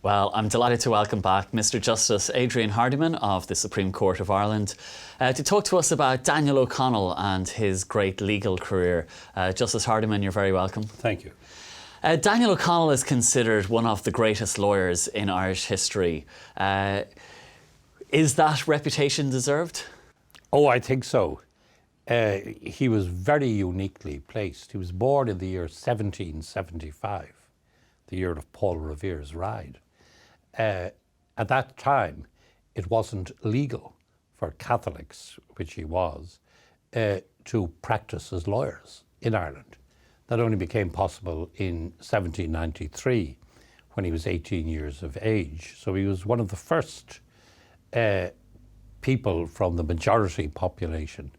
Well, I'm delighted to welcome back Mr. Justice Adrian Hardiman of the Supreme Court of Ireland to talk to us about Daniel O'Connell and his great legal career. Justice Hardiman, you're very welcome. Thank you. Daniel O'Connell is considered one of the greatest lawyers in Irish history. Is that reputation deserved? Oh, I think so. He was very uniquely placed. He was born in the year 1775, the year of Paul Revere's Ride. At that time, it wasn't legal for Catholics, which he was, to practice as lawyers in Ireland. That only became possible in 1793, when he was 18 years of age. So he was one of the first people from the majority population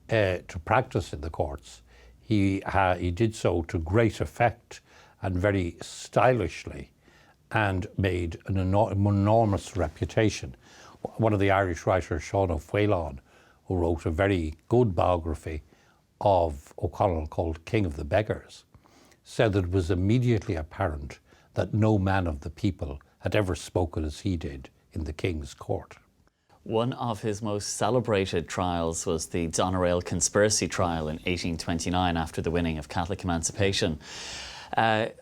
to practice in the courts. He did so to great effect and very stylishly, and made an enormous reputation. One of the Irish writers, Sean O'Faolain, who wrote a very good biography of O'Connell called King of the Beggars, said that it was immediately apparent that no man of the people had ever spoken as he did in the King's court. One of his most celebrated trials was the Doneraile conspiracy trial in 1829 after the winning of Catholic emancipation.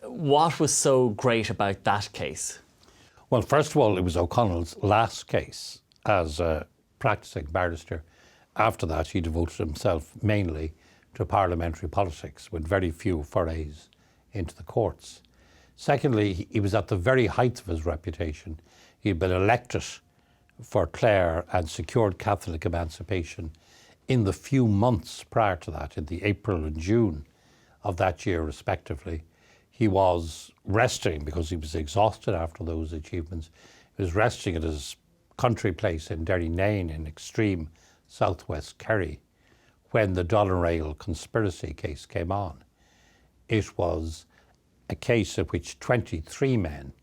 What was so great about that case? Well, first of all, it was O'Connell's last case as a practising barrister. After that, he devoted himself mainly to parliamentary politics, with very few forays into the courts. Secondly, he was at the very height of his reputation. He had been elected for Clare and secured Catholic emancipation in the few months prior to that, in the April and June of that year respectively. He was resting because he was exhausted after those achievements. He was resting at his country place in Derrynane in extreme southwest Kerry when the Doneraile conspiracy case came on. It was a case in which 23 men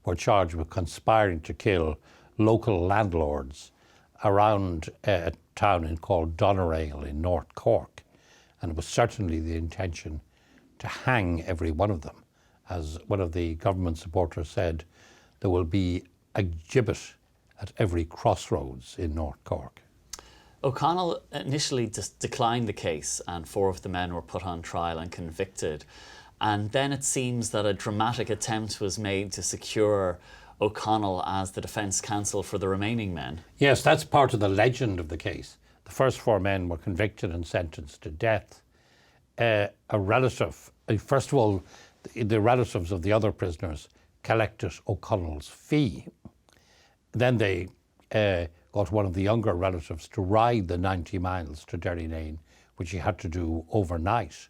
were charged with conspiring to kill local landlords around a town called Doneraile in North Cork. And it was certainly the intention to hang every one of them. As one of the government supporters said, there will be a gibbet at every crossroads in North Cork. O'Connell initially declined the case, and 4 of the men were put on trial and convicted. And then it seems that a dramatic attempt was made to secure O'Connell as the defence counsel for the remaining men. Yes, that's part of the legend of the case. The first 4 men were convicted and sentenced to death. A relative, first of all, the relatives of the other prisoners collected O'Connell's fee. Then they got one of the younger relatives to ride the 90 miles to Derrynane, which he had to do overnight,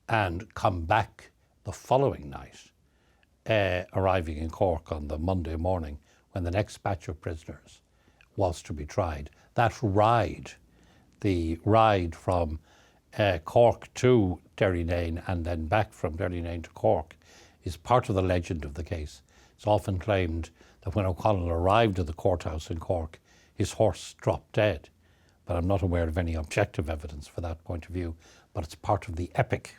and come back the following night, arriving in Cork on the Monday morning when the next batch of prisoners was to be tried. That ride, the ride from Cork to Derrynane and then back from Derrynane to Cork, is part of the legend of the case. It's often claimed that when O'Connell arrived at the courthouse in Cork, his horse dropped dead. But I'm not aware of any objective evidence for that point of view, but it's part of the epic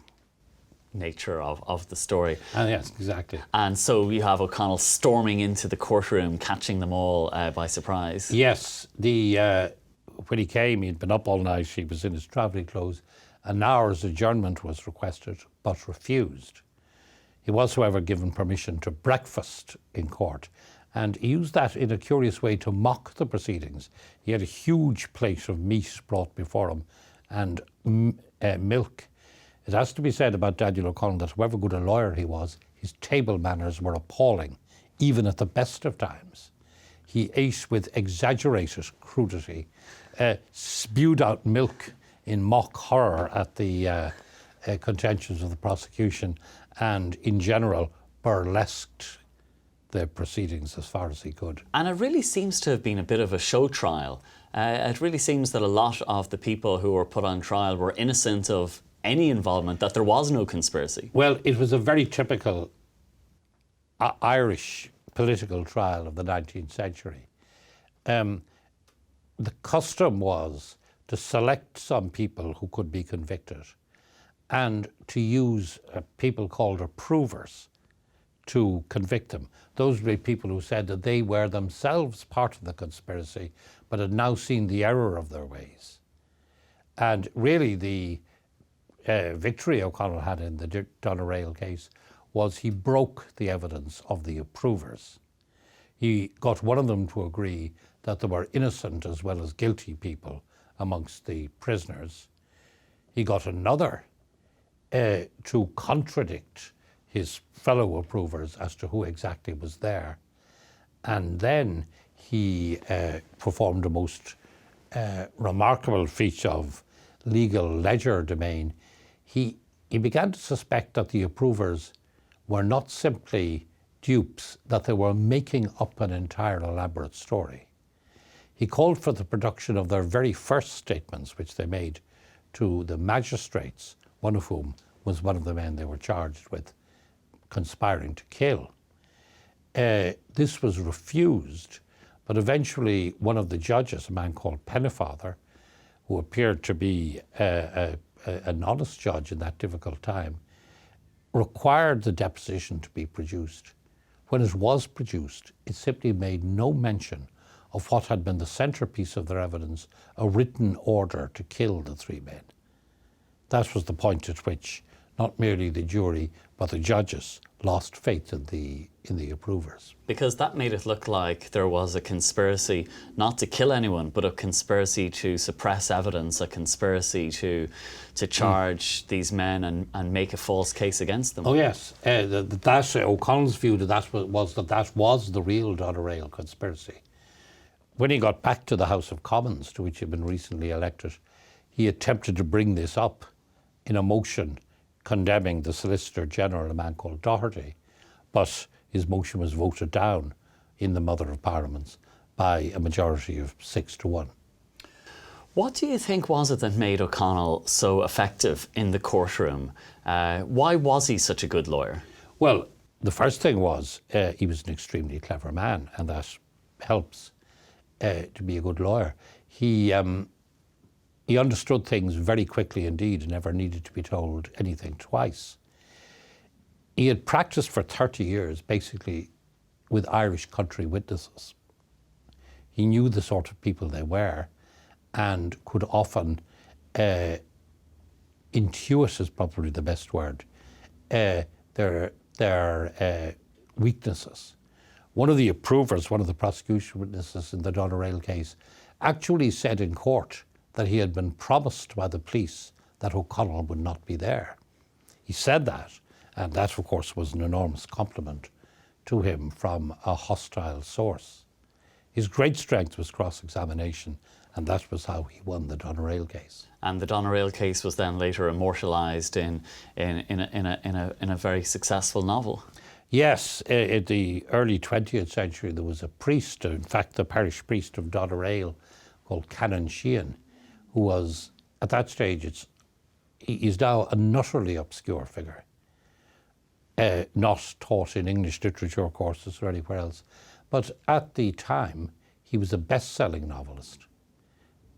nature of the story. Yes, exactly. And so you have O'Connell storming into the courtroom, catching them all by surprise. Yes, when he came, he'd been up all night, he was in his travelling clothes. An hour's adjournment was requested, but refused. He was, however, given permission to breakfast in court, and he used that in a curious way to mock the proceedings. He had a huge plate of meat brought before him and milk. It has to be said about Daniel O'Connell that however good a lawyer he was, his table manners were appalling, even at the best of times. He ate with exaggerated crudity, spewed out milk in mock horror at the contentions of the prosecution, and in general burlesqued the proceedings as far as he could. And it really seems to have been a bit of a show trial. It really seems that a lot of the people who were put on trial were innocent of any involvement, that there was no conspiracy. Well, it was a very typical Irish political trial of the 19th century. The custom was to select some people who could be convicted and to use people called approvers to convict him. Those would be people who said that they were themselves part of the conspiracy, but had now seen the error of their ways. And really the victory O'Connell had in the Doneraile case was he broke the evidence of the approvers. He got one of them to agree that there were innocent as well as guilty people amongst the prisoners. He got another to contradict his fellow approvers as to who exactly was there. And then he performed a most remarkable feat of legal legerdemain. He began to suspect that the approvers were not simply dupes, that they were making up an entire elaborate story. He called for the production of their very first statements, which they made to the magistrates, one of whom was one of the men they were charged with conspiring to kill. This was refused, but eventually one of the judges, a man called Pennefather, who appeared to be an honest judge in that difficult time, required the deposition to be produced. When it was produced, it simply made no mention of what had been the centerpiece of their evidence, a written order to kill the three men. That was the point at which not merely the jury, but the judges lost faith in the approvers. Because that made it look like there was a conspiracy not to kill anyone, but a conspiracy to suppress evidence, a conspiracy to charge these men and make a false case against them. Oh yes, O'Connell's view that was the real Doneraile conspiracy. When he got back to the House of Commons, to which he had been recently elected, he attempted to bring this up in a motion condemning the Solicitor General, a man called Doherty, but his motion was voted down in the Mother of Parliaments by a majority of 6-1. What do you think was it that made O'Connell so effective in the courtroom? Why was he such a good lawyer? Well, the first thing was he was an extremely clever man, and that helps to be a good lawyer. He understood things very quickly indeed and never needed to be told anything twice. He had practiced for 30 years basically with Irish country witnesses. He knew the sort of people they were and could often intuit is probably the best word, their weaknesses. One of the approvers, one of the prosecution witnesses in the Doneraile case, actually said in court that he had been promised by the police that O'Connell would not be there. He said that, and that of course was an enormous compliment to him from a hostile source. His great strength was cross-examination, and that was how he won the Doneraile case. And the Doneraile case was then later immortalised in a very successful novel. Yes, in the early 20th century there was a priest, in fact the parish priest of Doneraile, called Canon Sheehan, who was, at that stage, he's now an utterly obscure figure, not taught in English literature courses or anywhere else. But at the time, he was a best-selling novelist.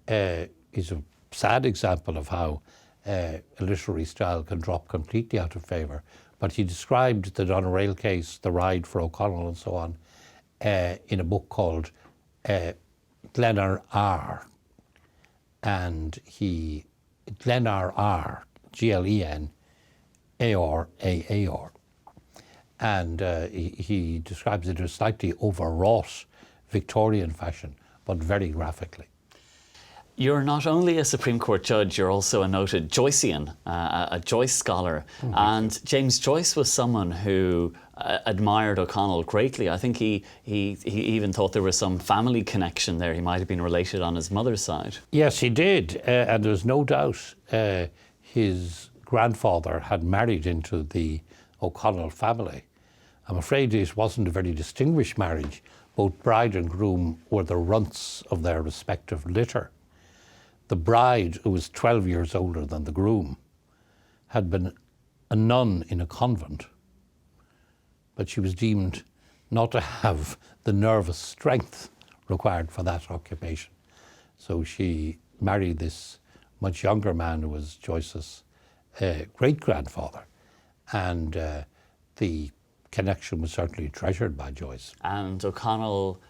He's a sad example of how a literary style can drop completely out of favour. But he described the Doneraile case, the ride for O'Connell and so on, in a book called Glenar R. And Glenar R, Glenar, and he describes it as slightly overwrought Victorian fashion, but very graphically. You're not only a Supreme Court judge, you're also a noted Joycean, a Joyce scholar. Mm-hmm. And James Joyce was someone who admired O'Connell greatly. I think he even thought there was some family connection there. He might have been related on his mother's side. Yes, he did. And there's no doubt his grandfather had married into the O'Connell family. I'm afraid it wasn't a very distinguished marriage. Both bride and groom were the runts of their respective litter. The bride, who was 12 years older than the groom, had been a nun in a convent, but she was deemed not to have the nervous strength required for that occupation. So she married this much younger man who was Joyce's great-grandfather. And the connection was certainly treasured by Joyce. And O'Connell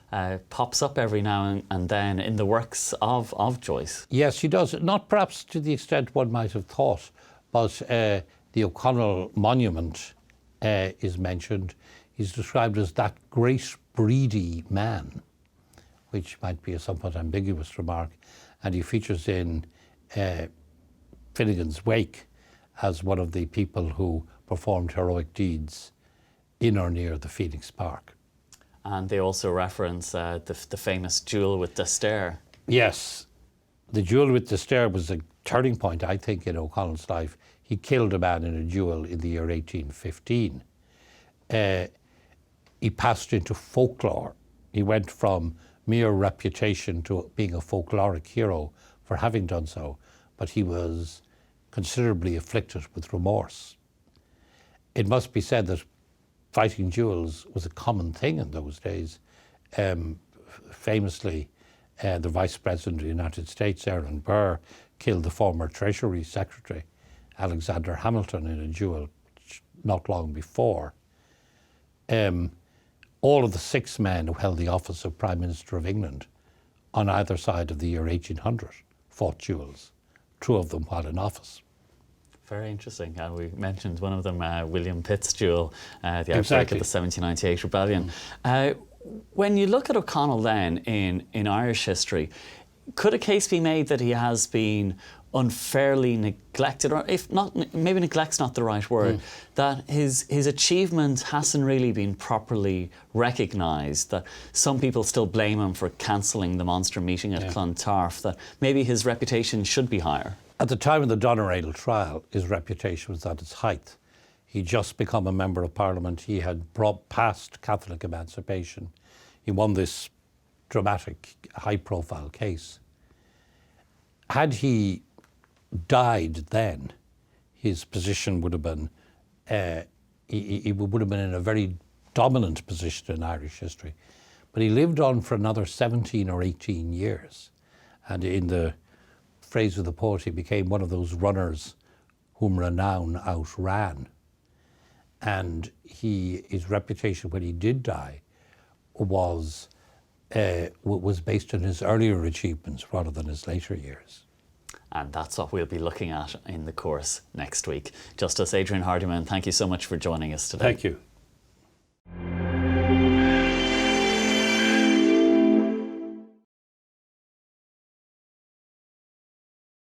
pops up every now and then in the works of Joyce. Yes, he does. Not perhaps to the extent one might have thought, but the O'Connell monument is mentioned. He's described as that great breedy man, which might be a somewhat ambiguous remark, and he features in Finnegan's Wake as one of the people who performed heroic deeds in or near the Phoenix Park. And they also reference the famous duel with D'Astaire. Yes, the duel with D'Astaire was a turning point, I think, in O'Connell's life. He killed a man in a duel in the year 1815. He passed into folklore. He went from mere reputation to being a folkloric hero for having done so, but he was considerably afflicted with remorse. It must be said that fighting duels was a common thing in those days. Famously, the Vice President of the United States, Aaron Burr, killed the former Treasury Secretary, Alexander Hamilton, in a duel not long before. All of the 6 men who held the office of Prime Minister of England on either side of the year 1800 fought duels, 2 of them while in office. Very interesting. And we mentioned one of them, William Pitt's duel, the outbreak of the 1798 rebellion. When you look at O'Connell then in Irish history, could a case be made that he has been unfairly neglected, or if not, maybe neglect's not the right word, that his achievement hasn't really been properly recognised, that some people still blame him for cancelling the monster meeting at Clontarf, that maybe his reputation should be higher? At the time of the Doneraile trial, his reputation was at its height. He'd just become a member of Parliament. He had brought past Catholic emancipation. He won this dramatic, high-profile case. Had he died then, his position would have been, he would have been in a very dominant position in Irish history. But he lived on for another 17 or 18 years. And in the phrase of the poet, he became one of those runners whom renown outran. And his reputation when he did die was based on his earlier achievements rather than his later years. And that's what we'll be looking at in the course next week. Justice Adrian Hardiman, thank you so much for joining us today. Thank you.